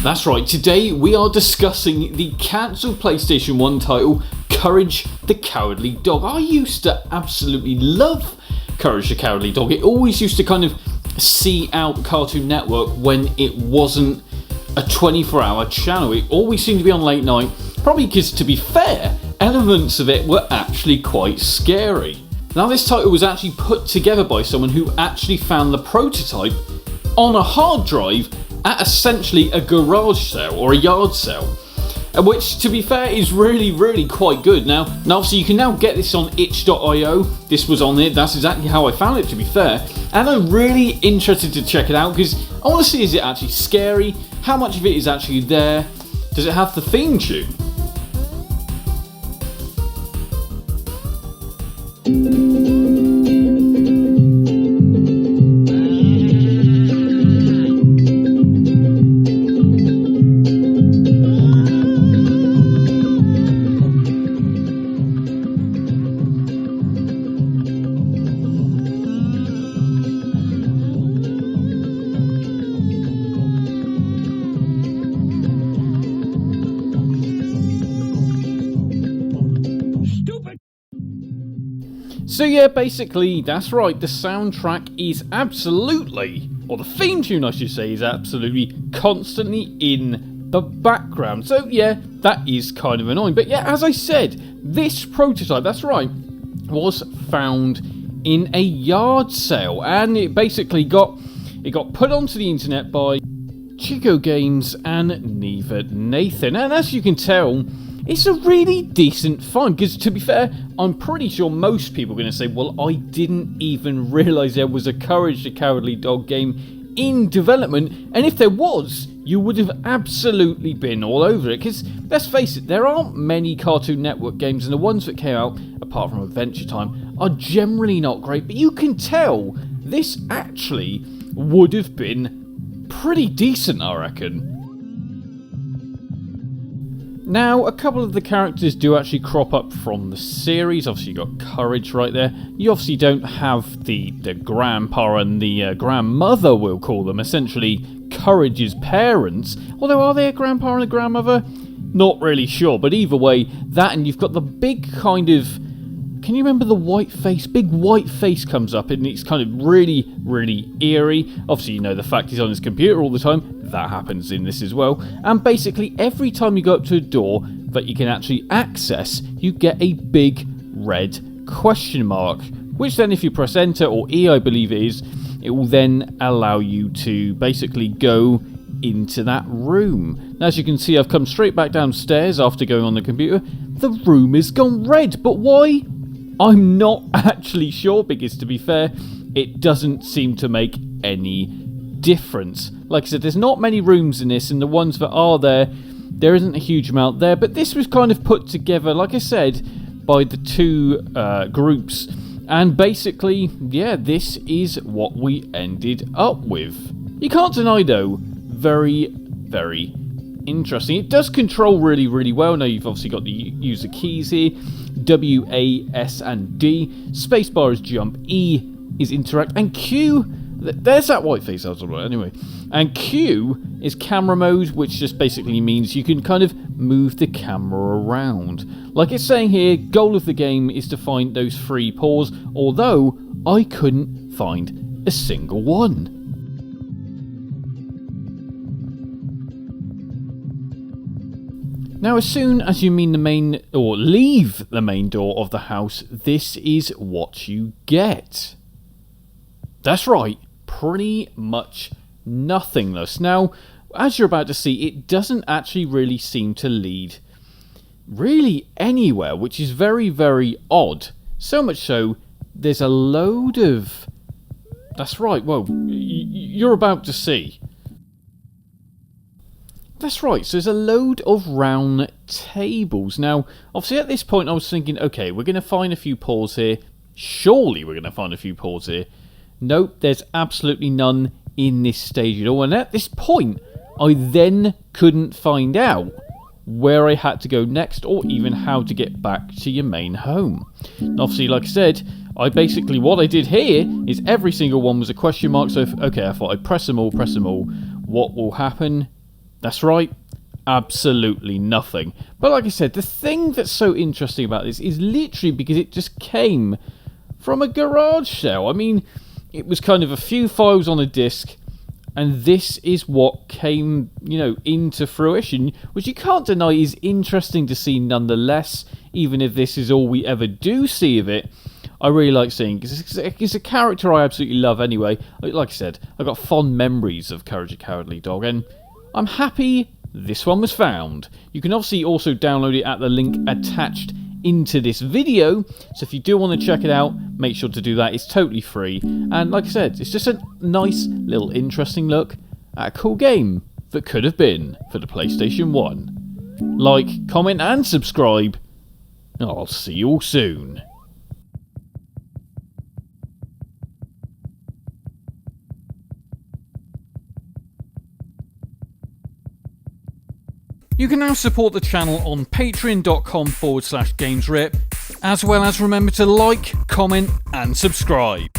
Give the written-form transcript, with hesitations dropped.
That's right, today we are discussing the cancelled PlayStation 1 title, Courage the Cowardly Dog. I used to absolutely love Courage the Cowardly Dog. It always used to kind of see out Cartoon Network when it wasn't a 24-hour channel. It always seemed to be on late night, probably because, to be fair, elements of it were actually quite scary. Now, this title was actually put together by someone who actually found the prototype on a hard drive at essentially a garage sale or a yard sale, which, to be fair, is really quite good. Now obviously you can now get this on itch.io. This was on it. That's exactly how I found it, to be fair, and I'm really interested to check it out because I want to see, is it actually scary? How much of it is actually there? Does it have the theme tune? So yeah, basically, that's right, the soundtrack is absolutely, or the theme tune I should say, is absolutely constantly in the background. So yeah, that is kind of annoying. But yeah, as I said, this prototype, that's right, was found in a yard sale. And it basically got put onto the internet by Chico Games and Neither Nathan. And as you can tell, it's a really decent find, because to be fair, I'm pretty sure most people are going to say, well, I didn't even realise there was a Courage the Cowardly Dog game in development, and if there was, you would have absolutely been all over it, because let's face it, there aren't many Cartoon Network games, and the ones that came out, apart from Adventure Time, are generally not great, but you can tell this actually would have been pretty decent, I reckon. Now, a couple of the characters do actually crop up from the series. Obviously, you've got Courage right there. You obviously don't have the grandpa and the grandmother, we'll call them. Essentially, Courage's parents. Although, are they a grandpa and a grandmother? Not really sure. But either way, that, and you've got the big kind of... Can you remember the white face? Big white face comes up, and it's kind of really eerie. Obviously, you know the fact he's on his computer all the time. That happens in this as well. And basically, every time you go up to a door that you can actually access, you get a big red question mark. Which then, if you press enter, or E I believe it is, it will then allow you to basically go into that room. Now, as you can see, I've come straight back downstairs after going on the computer. The room has gone red, but why? I'm not actually sure, because to be fair, it doesn't seem to make any difference. Like I said, there's not many rooms in this, and the ones that are there isn't a huge amount there, but this was kind of put together, like I said, by the two groups, and basically, yeah, this is what we ended up with. You can't deny, though, very interesting. It does control really well. Now, you've obviously got the user keys here. W, A, S, and D. Spacebar is jump. E is interact. And Q, there's that white face I was talking about anyway. And Q is camera mode, which just basically means you can kind of move the camera around. Like it's saying here, goal of the game is to find those 3 paws, although I couldn't find a single one. Now, as soon as you leave the main door of the house, this is what you get. That's right, pretty much nothingness. Now, as you're about to see, it doesn't actually really seem to lead really anywhere, which is very odd. So much so, there's a load of... That's right, well, you're about to see. That's right, so there's a load of round tables. Now, obviously at this point I was thinking, okay, we're going to find a few paws here. Surely we're going to find a few paws here. Nope, there's absolutely none in this stage at all. And at this point, I then couldn't find out where I had to go next, or even how to get back to your main home. And obviously, like I said, what I did here is every single one was a question mark. So, I thought I'd press them all. What will happen? That's right, absolutely nothing. But like I said, the thing that's so interesting about this is literally because it just came from a garage sale. I mean, it was kind of a few files on a disc, and this is what came, into fruition, which you can't deny is interesting to see nonetheless, even if this is all we ever do see of it. I really like seeing, because it's a character I absolutely love anyway. Like I said, I've got fond memories of Courage the Cowardly Dog, and I'm happy this one was found. You can obviously also download it at the link attached into this video, so if you do want to check it out, make sure to do that. It's totally free, and like I said, it's just a nice little interesting look at a cool game that could have been for the PlayStation 1. Like, comment and subscribe. I'll see you all soon. You can now support the channel on patreon.com/gamesrip, as well as remember to like, comment and subscribe.